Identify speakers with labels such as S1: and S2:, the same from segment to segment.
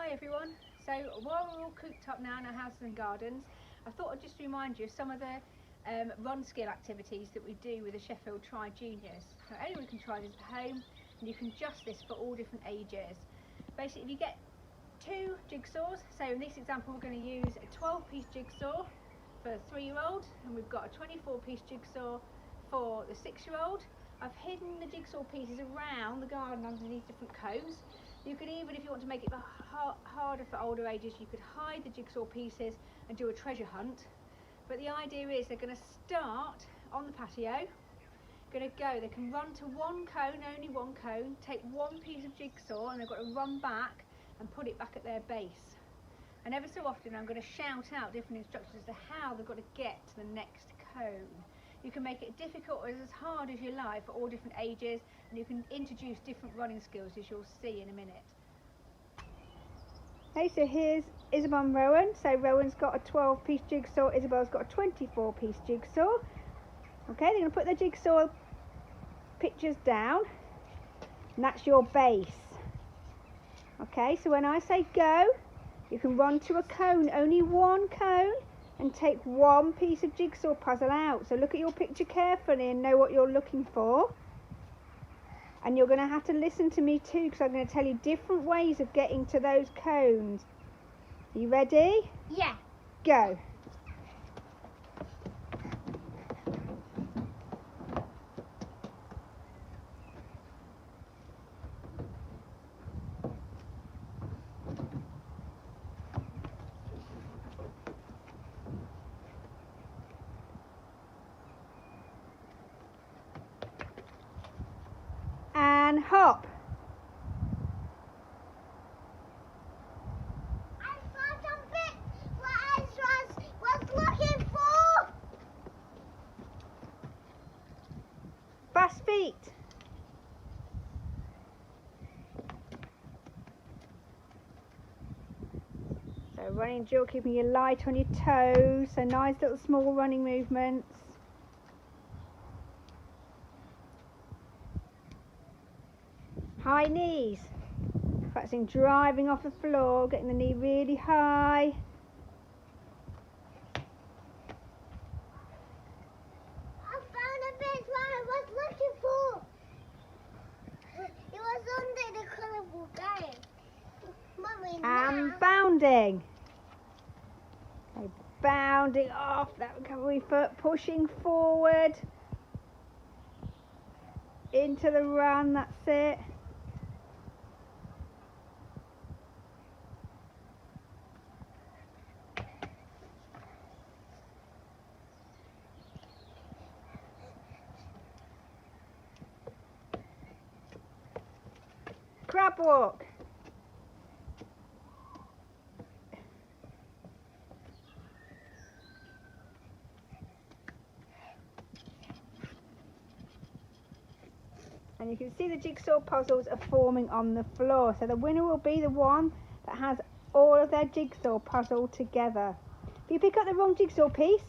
S1: Hi everyone. So while we're all cooped up now in our houses and gardens, I thought I'd just remind you of some of the run skill activities that we do with the Sheffield Tri Juniors. So anyone can try this at home, and you can adjust this for all different ages. Basically, if you get 2 jigsaws, so in this example we're going to use a 12-piece jigsaw for a 3-year-old, and we've got a 24-piece jigsaw for the 6-year-old. I've hidden the jigsaw pieces around the garden underneath different cones. You could even, if you want to make it harder for older ages, you could hide the jigsaw pieces and do a treasure hunt. But the idea is they're going to start on the patio, they can run to one cone, only one cone, take one piece of jigsaw, and they've got to run back and put it back at their base. And ever so often I'm going to shout out different instructions as to how they've got to get to the next cone. You can make it difficult or as hard as you like for all different ages, and you can introduce different running skills, as you'll see in a minute. Okay, so here's Isabel and Rowan. So Rowan's got a 12-piece jigsaw, Isabel's got a 24-piece jigsaw. Okay, they're going to put their jigsaw pictures down, and that's your base. Okay, so when I say go, you can run to a cone, only one cone, and take one piece of jigsaw puzzle out. So look at your picture carefully and know what you're looking for. And you're going to have to listen to me too, because I'm going to tell you different ways of getting to those cones. Are you ready?
S2: Yeah.
S1: Go. And hop.
S2: I saw something what I was looking for.
S1: Fast feet. So running drill, keeping you light on your toes. So nice little small running movements. High knees. Practicing driving off the floor, getting the knee really high.
S2: I found a bit what I was looking for. It was under the colourful garden. Mummy,
S1: And bounding. Okay, bounding off that recovery foot, pushing forward into the run, that's it. Crab walk. And you can see the jigsaw puzzles are forming on the floor. So the winner will be the one that has all of their jigsaw puzzle together. If you pick up the wrong jigsaw piece,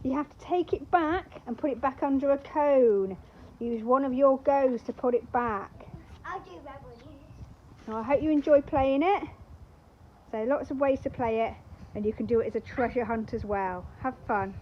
S1: you have to take it back and put it back under a cone. Use one of your goes to put it back.
S2: I'll do that with you.
S1: Now, I hope you enjoy playing it. So lots of ways to play it, and you can do it as a treasure hunt as well. Have fun.